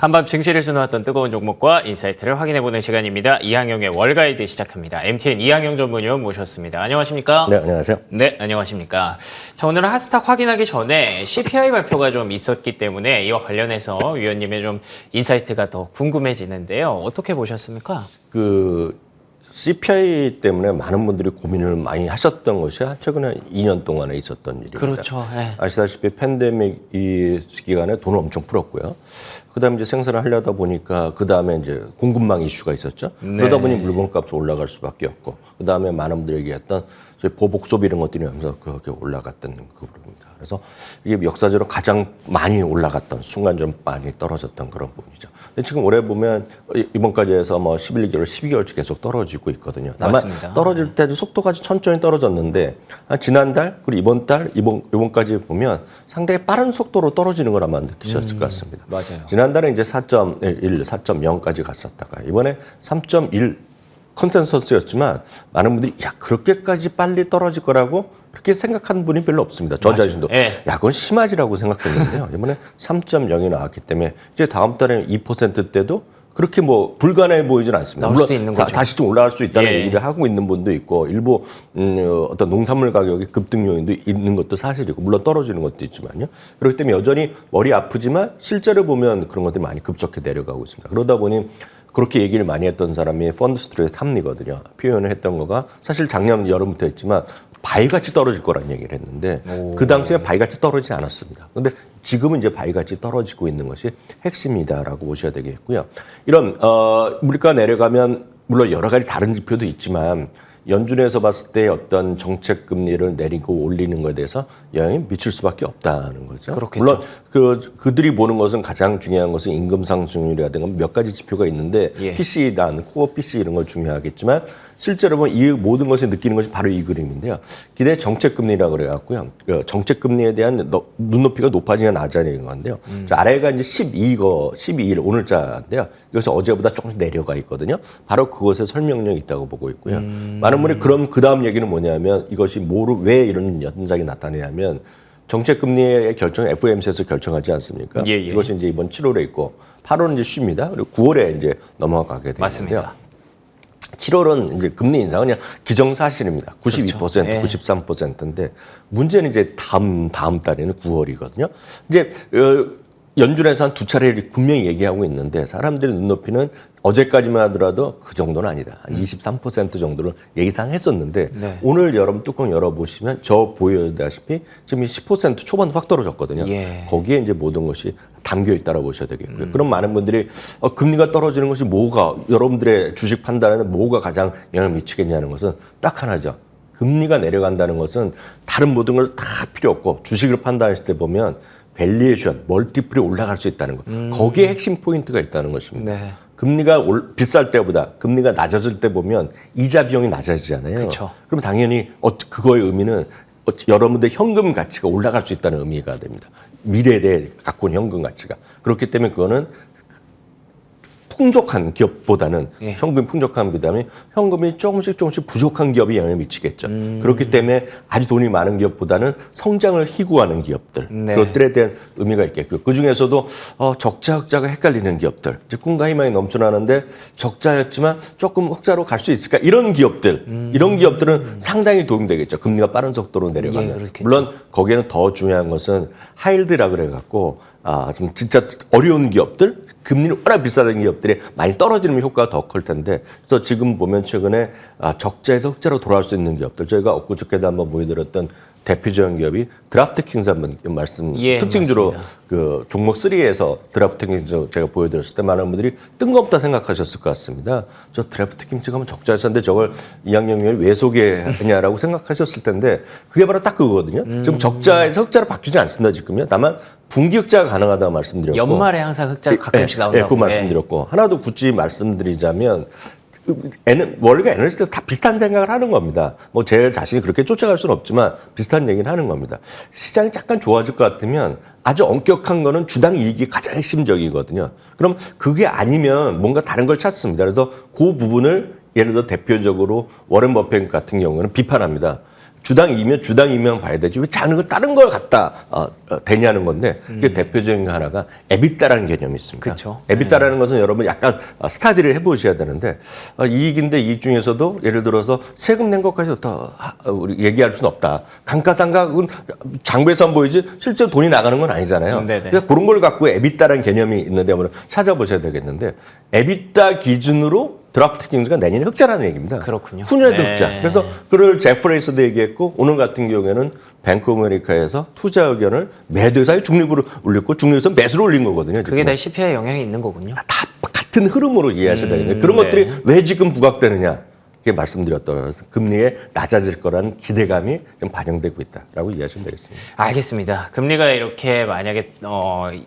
간밤 증시를 수놓았던 뜨거운 종목과 인사이트를 확인해보는 시간입니다. 이항영의 월가이드 시작합니다. MTN 이항영 전문위원 모셨습니다. 안녕하십니까? 네, 안녕하세요. 네, 안녕하십니까? 자, 오늘은 핫스탁 확인하기 전에 CPI 발표가 좀 있었기 때문에 이와 관련해서 위원님의 좀 인사이트가 더 궁금해지는데요. 어떻게 보셨습니까? CPI 때문에 많은 분들이 고민을 많이 하셨던 것이 최근에 2년 동안에 있었던 일입니다. 그렇죠. 네. 아시다시피 팬데믹 이 기간에 돈을 엄청 풀었고요. 그다음에 이제 생산을 하려다 보니까 그다음에 이제 공급망 이슈가 있었죠. 네. 그러다 보니 물건값이 올라갈 수밖에 없고 그다음에 많은 분들이 얘기했던 보복 소비 이런 것들이 하면서 그렇게 올라갔던 그 부분입니다. 그래서 이게 역사적으로 가장 많이 올라갔던 순간 좀 많이 떨어졌던 그런 부분이죠. 근데 지금 올해 보면 이번까지 해서 뭐 11개월, 12개월째 계속 떨어지고 있거든요. 다만 맞습니다. 떨어질 때도 속도가 천천히 떨어졌는데 지난달 그리고 이번 달 이번까지 보면 상당히 빠른 속도로 떨어지는 걸 아마 느끼셨을 것 같습니다. 맞아요. 지난달에 이제 4.1, 4.0까지 갔었다가 이번에 3.1 컨센서스였지만 많은 분들이 야 그렇게까지 빨리 떨어질 거라고 그렇게 생각하는 분이 별로 없습니다. 저 자신도 야 그건 심하지라고 생각했는데요. 이번에 3.0이 나왔기 때문에 이제 다음 달에 2%대도 그렇게 뭐 불가능해 보이진 않습니다. 물론 다시 좀 올라갈 수 있다는 얘기를 하고 있는 분도 있고 일부 어떤 농산물 가격의 급등 요인도 있는 것도 사실이고 물론 떨어지는 것도 있지만요. 그렇기 때문에 여전히 머리 아프지만 실제로 보면 그런 것들이 많이 급속히 내려가고 있습니다. 그러다 보니 그렇게 얘기를 많이 했던 사람이 펀드 스트레스 탐리거든요. 표현을 했던 거가 사실 작년 여름부터 했지만 바위같이 떨어질 거란 얘기를 했는데 그 당시에 바위같이 떨어지지 않았습니다. 그런데 지금은 이제 바위같이 떨어지고 있는 것이 핵심이다라고 보셔야 되겠고요. 이런 물가 내려가면 물론 여러 가지 다른 지표도 있지만 연준에서 봤을 때 어떤 정책 금리를 내리고 올리는 것에 대해서 영향이 미칠 수밖에 없다는 거죠. 그렇겠죠. 물론 그들이 보는 것은 가장 중요한 것은 임금 상승률이라든가 몇 가지 지표가 있는데 PC라는 코어 PC 이런 걸 중요하겠지만 실제로 보면 이 모든 것을 느끼는 것이 바로 이 그림인데요. 기대 정책 금리라고 그래갖고요. 정책 금리에 대한 눈높이가 높아지냐 낮아지는 건데요. 아래가 이제 12일 오늘자인데요. 이것이 어제보다 조금씩 내려가 있거든요. 바로 그것에 설명력이 있다고 보고 있고요. 많은 분이 그럼 그 다음 얘기는 뭐냐면 이것이 왜 이런 현상이 나타나냐면 정책 금리의 결정 FOMC에서 결정하지 않습니까? 이것이 이제 이번 7월에 있고 8월은 이제 쉽니다. 그리고 9월에 이제 넘어가게 되는데요. 맞습니다. 7월은 이제 금리 인상은 그냥 기정사실입니다. 92%, 그렇죠. 93%인데 문제는 이제 다음 달에는 9월이거든요. 이제 연준에서 한 두 차례 분명히 얘기하고 있는데 사람들의 눈높이는 어제까지만 하더라도 그 정도는 아니다. 한 23% 정도를 예상했었는데 오늘 여러분 뚜껑 열어보시면 저 보여다시피 지금 10% 초반 확 떨어졌거든요. 거기에 이제 모든 것이 담겨 있다고 보셔야 되겠고요. 그럼 많은 분들이 금리가 떨어지는 것이 여러분들의 주식 판단에는 뭐가 가장 영향을 미치겠냐는 것은 딱 하나죠. 금리가 내려간다는 것은 다른 모든 걸 다 필요 없고 주식을 판단하실 때 보면 밸리에이션, 멀티플이 올라갈 수 있다는 것. 거기에 핵심 포인트가 있다는 것입니다. 금리가 비쌀 때보다 금리가 낮아질 때 보면 이자 비용이 낮아지잖아요. 그렇죠. 그럼 당연히 그거의 의미는 여러분들의 현금 가치가 올라갈 수 있다는 의미가 됩니다. 미래에 대해 갖고 온 현금 가치가. 그렇기 때문에 그거는 풍족한 기업보다는 현금이 풍족한 기업보다는 현금이 조금씩 부족한 기업이 영향을 미치겠죠. 그렇기 때문에 아주 돈이 많은 기업보다는 성장을 희구하는 기업들 그것들에 대한 의미가 있겠고요. 그중에서도 적자 흑자가 헷갈리는 기업들 꿈과 희망이 넘쳐나는데 적자였지만 조금 흑자로 갈 수 있을까 이런 기업들은 상당히 도움되겠죠. 금리가 빠른 속도로 내려가면. 물론 거기에는 더 중요한 것은 하이힐드라 그래갖고 좀 진짜 어려운 기업들 금리는 워낙 비싸던 기업들이 많이 떨어지는 효과가 더 클 텐데 그래서 지금 보면 최근에 적자에서 흑자로 돌아올 수 있는 기업들 저희가 엊그저께도 한번 보여드렸던 대표적인 기업이 드라프트킹스 한번 특징주로 그 종목 3에서 드라프트킹스 제가 보여드렸을 때 많은 분들이 뜬금없다 생각하셨을 것 같습니다. 저 드라프트킹스가 하면 적자였었는데 저걸 이항영 위원이 왜 소개하냐라고 생각하셨을 텐데 그게 바로 딱 그거거든요. 지금 적자에서 흑자로 바뀌지 않습니다. 지금요. 다만 분기 흑자가 가능하다고 말씀드렸고 연말에 항상 흑자가 가끔씩 나온다고. 그 말씀드렸고 하나 더 굳이 말씀드리자면 원래 애널리스트가 다 비슷한 생각을 하는 겁니다. 뭐 제 자신이 그렇게 쫓아갈 수는 없지만 비슷한 얘기는 하는 겁니다. 시장이 잠깐 좋아질 것 같으면 아주 엄격한 거는 주당 이익이 가장 핵심적이거든요. 그럼 그게 아니면 뭔가 다른 걸 찾습니다. 그래서 그 부분을 예를 들어 대표적으로 워렌 버핏 같은 경우는 비판합니다. 주당 이면 주당 이면 봐야 되지 왜 자는 걸 다른 걸 갖다 대냐는 건데 그게 대표적인 거 하나가 에비타라는 개념이 있습니다. 그쵸. 에비타라는 것은 여러분 약간 스타디를 해보셔야 되는데 이익인데 이익 중에서도 예를 들어서 세금 낸 것까지 다 우리 얘기할 수는 없다. 감가상각은 장부에서만 보이지 실제로 돈이 나가는 건 아니잖아요. 그래서 그런 걸 갖고 에비타라는 개념이 있는데 한번 찾아보셔야 되겠는데 에비타 기준으로 드라프트 킹즈가 내년에 흑자라는 얘기입니다. 그렇군요. 후년에도 흑자. 그래서 그걸 제프레이스도 얘기했고 오늘 같은 경우에는 뱅크 오브 아메리카에서 투자 의견을 매도사의 중립으로 올렸고 중립에서 매수로 올린 거거든요. 그게 다 CPI 영향이 있는 거군요. 다 같은 흐름으로 이해하셔야 되겠는데 그런 것들이 왜 지금 부각되느냐. 이렇게 말씀드렸던 금리에 낮아질 거라는 기대감이 좀 반영되고 있다라고 이해하시면 되겠습니다. 알겠습니다. 금리가 이렇게 만약에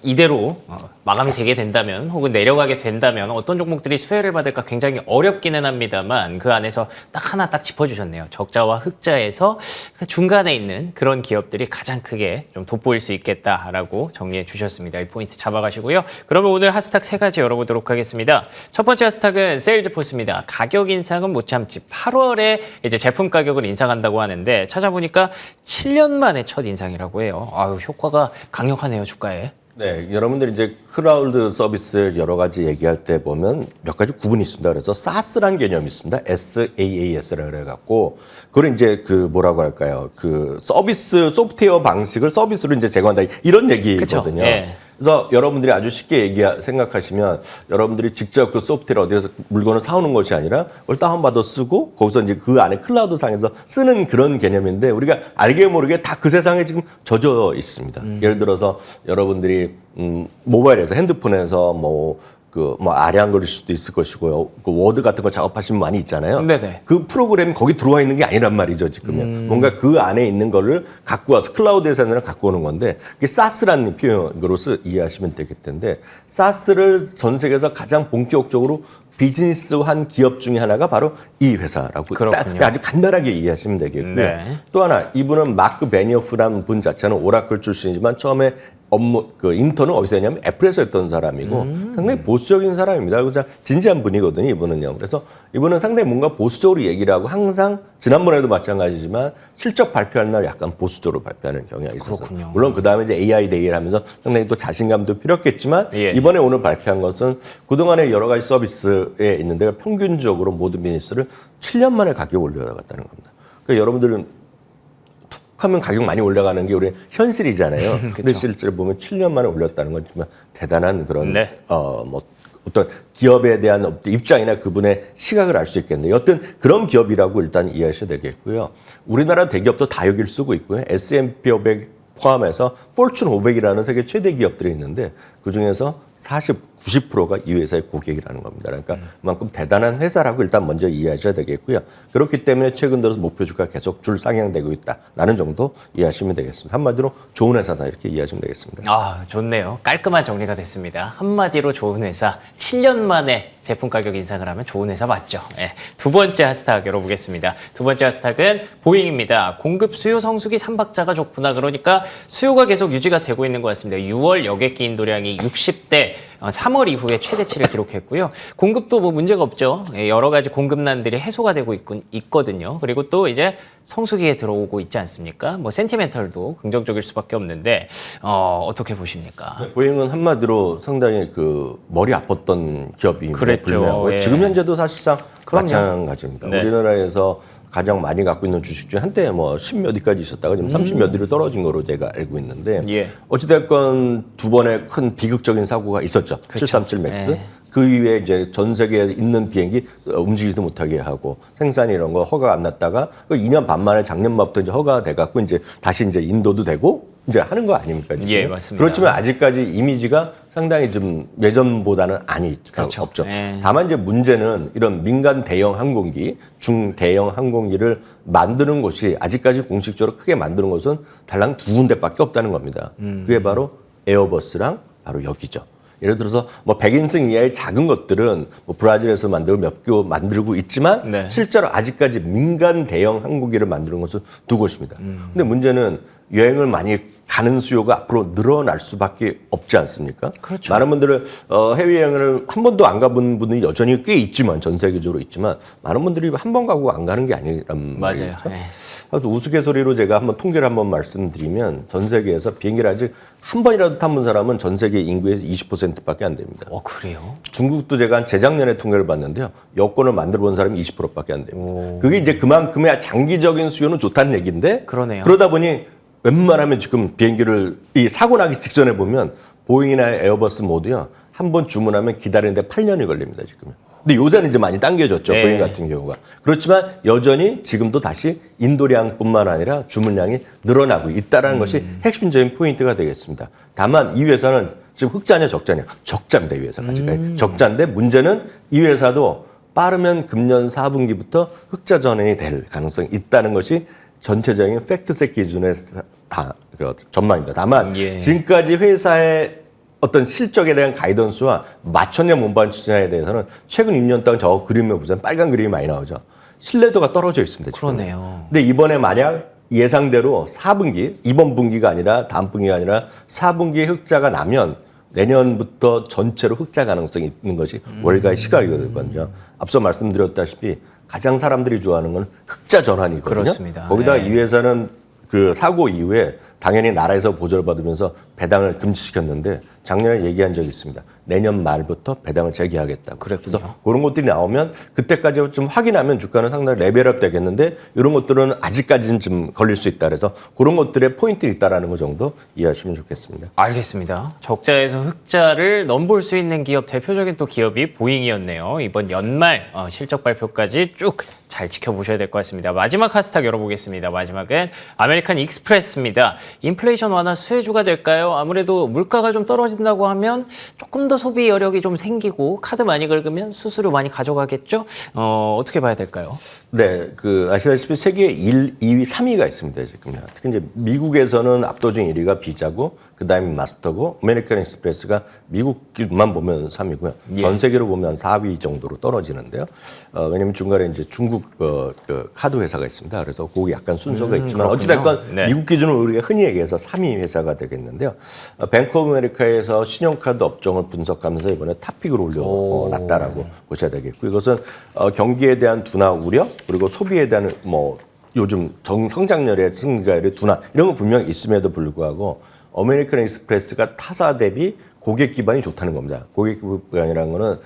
이대로 마감이 되게 된다면 혹은 내려가게 된다면 어떤 종목들이 수혜를 받을까 굉장히 어렵기는 합니다만 그 안에서 딱 하나 딱 짚어주셨네요. 적자와 흑자에서 중간에 있는 그런 기업들이 가장 크게 좀 돋보일 수 있겠다라고 정리해 주셨습니다. 이 포인트 잡아가시고요. 그러면 오늘 핫스탁 3가지 열어보도록 하겠습니다. 첫 번째 핫스탁은 세일즈포스입니다. 가격 인상은 못 참지. 8월에 이제 제품 가격을 인상한다고 하는데 찾아보니까 7년 만에 첫 인상이라고 해요. 아유, 효과가 강력하네요, 주가에. 네, 여러분들 이제 클라우드 서비스 여러 가지 얘기할 때 보면 몇 가지 구분이 있습니다. 그래서 SaaS라는 개념이 있습니다. SaaS라고 그래갖고 그걸 이제 그 뭐라고 할까요? 그 서비스 소프트웨어 방식을 서비스로 이제 제공한다 이런 얘기거든요. 예. 그래서 여러분들이 아주 쉽게 생각하시면 여러분들이 직접 그 소프트웨어 어디서 물건을 사오는 것이 아니라 그걸 다운받아 쓰고 거기서 이제 그 안에 클라우드 상에서 쓰는 그런 개념인데 우리가 알게 모르게 다 그 세상에 지금 젖어 있습니다. 예를 들어서 여러분들이 모바일에서 핸드폰에서 아량 걸릴 수도 있을 것이고요. 그 워드 같은 거 작업하시는 분 많이 있잖아요. 네네. 그 프로그램이 거기 들어와 있는 게 아니란 말이죠, 지금은. 뭔가 그 안에 있는 거를 갖고 와서 클라우드에서 갖고 오는 건데 그게 SaaS라는 표현으로 이해하시면 되겠는데 SaaS를 전 세계에서 가장 본격적으로 비즈니스한 기업 중에 하나가 바로 이 회사라고 아주 간단하게 이해하시면 되겠고요. 네. 또 하나 이분은 마크 베니어프라는 분 자체는 오라클 출신이지만 처음에 업무 인턴은 어디서 했냐면 애플에서 했던 사람이고 상당히 보수적인 사람입니다. 그리고 진지한 분이거든요. 이분은요. 그래서 이분은 상당히 뭔가 보수적으로 얘기를 하고 항상 지난번에도 마찬가지지만 실적 발표하는 날 약간 보수적으로 발표하는 경향이 있어서 그렇군요. 물론 그 다음에 이제 AI 데이를 하면서 상당히 또 자신감도 필요했겠지만 이번에 오늘 발표한 것은 그동안의 여러 가지 서비스에 있는데 평균적으로 모든 비즈니스를 7년 만에 가격 올려나갔다는 겁니다. 그러니까 여러분들은 하면 가격 많이 올라가는 게 우리 현실이잖아요. 근데 실제로 보면 7년 만에 올렸다는 건 정말 대단한 그런 어떤 기업에 대한 입장이나 그분의 시각을 알 수 있겠네요. 어떤 그런 기업이라고 일단 이해하셔야 되겠고요. 우리나라 대기업도 다 여기를 쓰고 있고요. S&P 500 포함해서 포춘 500이라는 세계 최대 기업들이 있는데 그중에서 90%가 이 회사의 고객이라는 겁니다. 그러니까 그만큼 대단한 회사라고 일단 먼저 이해하셔야 되겠고요. 그렇기 때문에 최근 들어서 목표 주가가 계속 줄 상향되고 있다라는 정도 이해하시면 되겠습니다. 한마디로 좋은 회사다 이렇게 이해하시면 되겠습니다. 아, 좋네요. 깔끔한 정리가 됐습니다. 한마디로 좋은 회사, 7년 만에 제품 가격 인상을 하면 좋은 회사 맞죠? 네. 두 번째 핫스탁 열어보겠습니다. 두 번째 핫스탁은 보잉입니다. 공급 수요 성수기 3박자가 좋구나. 그러니까 수요가 계속 유지가 되고 있는 것 같습니다. 6월 여객기 인도량이 60대 3월 이후에 최대치를 기록했고요. 공급도 뭐 문제가 없죠. 여러 가지 공급난들이 해소가 되고 있거든요. 그리고 또 이제 성수기에 들어오고 있지 않습니까? 뭐 센티멘털도 긍정적일 수밖에 없는데 어떻게 보십니까? 보잉은 한마디로 상당히 그 머리 아팠던 기업입니다. 그랬죠. 예. 지금 현재도 사실상 그럼요. 마찬가지입니다. 네. 우리나라에서 가장 많이 갖고 있는 주식 중에 한때 뭐 10몇 위까지 있었다가 지금 30몇 위로 떨어진 거로 제가 알고 있는데 어찌됐건 두 번의 큰 비극적인 사고가 있었죠. 737 맥스. 그 이후에 이제 전 세계에 있는 비행기 움직이지도 못하게 하고 생산 이런 거 허가가 안 났다가 2년 반 만에 작년 말부터 이제 허가가 돼갖고 이제 다시 이제 인도도 되고 이제 하는 거 아닙니까? 지금? 예, 맞습니다. 그렇지만 아직까지 이미지가 상당히 좀 예전보다는 없죠. 다만 이제 문제는 이런 민간 대형 항공기, 중대형 항공기를 만드는 곳이 아직까지 공식적으로 크게 만드는 곳은 달랑 두 군데밖에 없다는 겁니다. 그게 바로 에어버스랑 바로 여기죠. 예를 들어서 뭐 100인승 이하의 작은 것들은 뭐 브라질에서 만들고 몇 개 만들고 있지만 실제로 아직까지 민간 대형 항공기를 만드는 것은 두 곳입니다. 근데 문제는 여행을 많이 가는 수요가 앞으로 늘어날 수밖에 없지 않습니까? 그렇죠. 많은 분들은 해외여행을 한 번도 안 가본 분이 여전히 꽤 있지만 전 세계적으로 있지만 많은 분들이 한 번 가고 안 가는 게 아니란 말이죠. 그래서 우스갯소리로 제가 한번 통계를 한번 말씀드리면 전 세계에서 비행기를 아직 한 번이라도 타본 사람은 전 세계 인구의 20%밖에 안 됩니다. 그래요? 중국도 제가 한 재작년에 통계를 봤는데요. 여권을 만들어 본 사람이 20%밖에 안 됩니다. 그게 이제 그만큼의 장기적인 수요는 좋다는 얘기인데 그러네요. 그러다 보니 웬만하면 지금 비행기를 이 사고 나기 직전에 보면 보잉이나 에어버스 모두요. 한 번 주문하면 기다리는데 8년이 걸립니다, 지금. 근데 요새는 이제 많이 당겨졌죠, 네. 보잉 같은 경우가. 그렇지만 여전히 지금도 다시 인도량뿐만 아니라 주문량이 늘어나고 있다는 것이 핵심적인 포인트가 되겠습니다. 다만 이 회사는 지금 흑자냐 적자냐? 적자입니다, 이 회사가 아직까지. 적자인데 문제는 이 회사도 빠르면 금년 4분기부터 흑자 전환이 될 가능성이 있다는 것이 전체적인 팩트셋 기준의 전망입니다. 다만 지금까지 회사의 어떤 실적에 대한 가이던스와 맞췄냐 못 맞췄냐에 대해서는 최근 2년 동안 저 그림을 보세요. 빨간 그림이 많이 나오죠. 신뢰도가 떨어져 있습니다. 지금. 그러네요. 근데 이번에 만약 예상대로 4분기, 이번 분기가 아니라 다음 분기가 아니라 4분기에 흑자가 나면 내년부터 전체로 흑자 가능성이 있는 것이 월가의 시각이거든요. 앞서 말씀드렸다시피 가장 사람들이 좋아하는 건 흑자 전환이거든요. 그렇습니다. 거기다 이 회사는 그 사고 이후에 당연히 나라에서 보조를 받으면서 배당을 금지시켰는데 작년에 얘기한 적이 있습니다. 내년 말부터 배당을 재개하겠다고. 그랬군요. 그래서 그런 것들이 나오면 그때까지 좀 확인하면 주가는 상당히 레벨업 되겠는데 이런 것들은 아직까지는 좀 걸릴 수 있다. 그래서 그런 것들의 포인트 있다라는 거 정도 이해하시면 좋겠습니다. 알겠습니다. 적자에서 흑자를 넘볼 수 있는 기업 대표적인 또 기업이 보잉이었네요. 이번 연말 실적 발표까지 쭉 잘 지켜보셔야 될 것 같습니다. 마지막 하스탁 열어보겠습니다. 마지막은 아메리칸 익스프레스입니다. 인플레이션 완화 수혜주가 될까요? 아무래도 물가가 좀 떨어진다고 하면 조금 더 소비 여력이 좀 생기고 카드 많이 긁으면 수수료 많이 가져가겠죠? 어떻게 봐야 될까요? 네, 아시다시피 세계 1, 2위, 3위가 있습니다, 지금. 특히 이제 미국에서는 압도적인 1위가 비자고, 그 다음에 마스터고, 아메리칸 익스프레스가 미국만 보면 3위고요. 전 세계로 보면 4위 정도로 떨어지는데요. 왜냐면 중간에 이제 중국 카드 회사가 있습니다. 그래서 거기 약간 순서가 있지만 어찌됐건 미국 기준으로 우리가 흔히 얘기해서 3위 회사가 되겠는데요. 뱅크 오브 아메리카에서 신용카드 업종을 분석하면서 이번에 탑픽으로 올려놨다라고 보셔야 되겠고, 이것은 경기에 대한 둔화 우려, 그리고 소비에 대한 요즘 성장률의 증가율의 둔화 이런 거 분명히 있음에도 불구하고 아메리칸 익스프레스가 타사 대비 고객 기반이 좋다는 겁니다. 고객 기반이라는 거는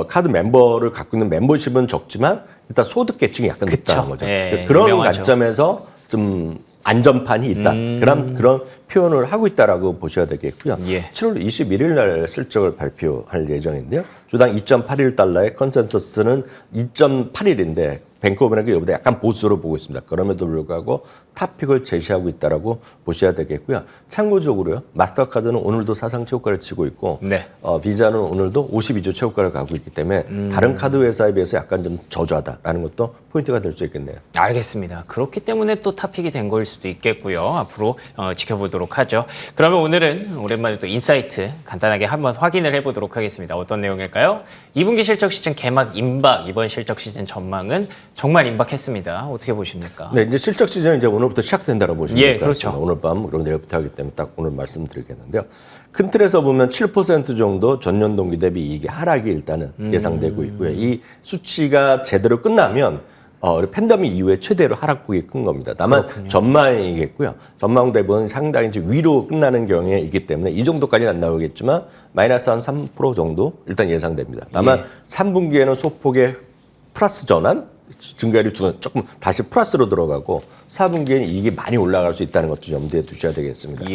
카드 멤버를 갖고 있는 멤버십은 적지만 일단 소득 계층이 약간 높다는 거죠. 예, 그런 유명하죠. 관점에서 좀 안전판이 있다. 그런 표현을 하고 있다라고 보셔야 되겠고요. 7월 21일 날 실적을 발표할 예정인데요. 주당 2.81달러의 컨센서스는 2.81인데 뱅크 오브 아메리카 이보다 약간 보수로 보고 있습니다. 그럼에도 불구하고 탑픽을 제시하고 있다라고 보셔야 되겠고요. 참고적으로요. 마스터카드는 오늘도 사상 최고가를 치고 있고 비자는 오늘도 52조 최고가를 가고 있기 때문에 다른 카드 회사에 비해서 약간 좀 저조하다라는 것도 포인트가 될 수 있겠네요. 알겠습니다. 그렇기 때문에 또 탑픽이 된 거일 수도 있겠고요. 앞으로 지켜보도록 하죠. 그러면 오늘은 오랜만에 또 인사이트 간단하게 한번 확인을 해보도록 하겠습니다. 어떤 내용일까요? 2분기 실적 시즌 개막 임박, 이번 실적 시즌 전망은 정말 임박했습니다. 어떻게 보십니까? 네, 이제 실적 시즌은 이제 오늘부터 시작된다고 보시면 될 것 그렇죠. 같습니다. 오늘 밤, 그럼 내일부터 하기 때문에 딱 오늘 말씀드리겠는데요. 큰 틀에서 보면 7% 정도 전년 동기 대비 이익이 하락이 일단은 예상되고 있고요. 이 수치가 제대로 끝나면 팬데믹 이후에 최대로 하락폭이 큰 겁니다. 다만 전망이겠고요. 전망 대부분 상당히 이제 위로 끝나는 경우에 있기 때문에 이 정도까지는 안 나오겠지만 마이너스 한 3% 정도 일단 예상됩니다. 다만 3분기에는 소폭의 플러스 전환, 증가율이 조금 다시 플러스로 들어가고 4분기에는 이익이 많이 올라갈 수 있다는 것도 염두에 두셔야 되겠습니다.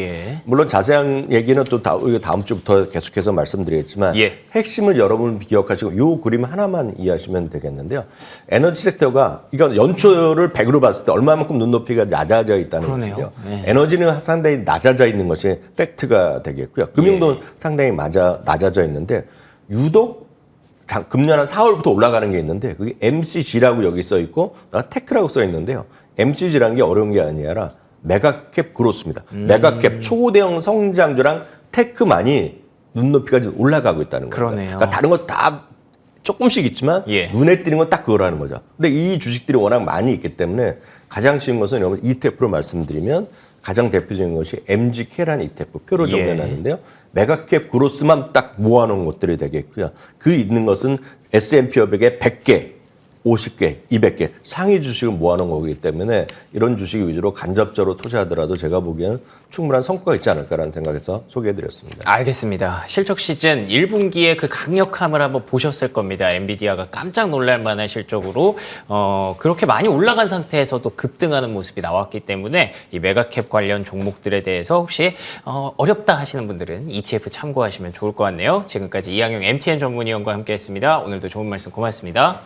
물론 자세한 얘기는 또 다음 주부터 계속해서 말씀드리겠지만 핵심을 여러분 기억하시고 이 그림 하나만 이해하시면 되겠는데요. 에너지 섹터가 이건 연초를 100으로 봤을 때 얼마만큼 눈높이가 낮아져 있다는 것인데요. 에너지는 상당히 낮아져 있는 것이 팩트가 되겠고요. 금융도 상당히 낮아져 있는데 유독 금년 한 4월부터 올라가는 게 있는데 그게 MCG라고 여기 써 있고 테크라고 써 있는데요. MCG라는 게 어려운 게 아니라 메가캡 그로스입니다. 메가캡 초대형 성장주랑 테크만이 눈높이가 올라가고 있다는 거예요. 그러니까 다른 거 다 조금씩 있지만 눈에 띄는 건 딱 그거라는 거죠. 근데 이 주식들이 워낙 많이 있기 때문에 가장 쉬운 것은 여러분 ETF로 말씀드리면 가장 대표적인 것이 MGK라는 ETF 표로 정리하는데요. 메가캡 그로스만 딱 모아놓은 것들이 되겠고요. 그 있는 것은 S&P 500의 100개 50개, 200개 상위 주식을 모아놓은 거기 때문에 이런 주식 위주로 간접적으로 투자하더라도 제가 보기에는 충분한 성과가 있지 않을까라는 생각에서 소개해드렸습니다. 알겠습니다. 실적 시즌 1분기에 그 강력함을 한번 보셨을 겁니다. 엔비디아가 깜짝 놀랄 만한 실적으로 그렇게 많이 올라간 상태에서도 급등하는 모습이 나왔기 때문에 이 메가캡 관련 종목들에 대해서 혹시 어렵다 하시는 분들은 ETF 참고하시면 좋을 것 같네요. 지금까지 이항용 MTN 전문위원과 함께했습니다. 오늘도 좋은 말씀 고맙습니다.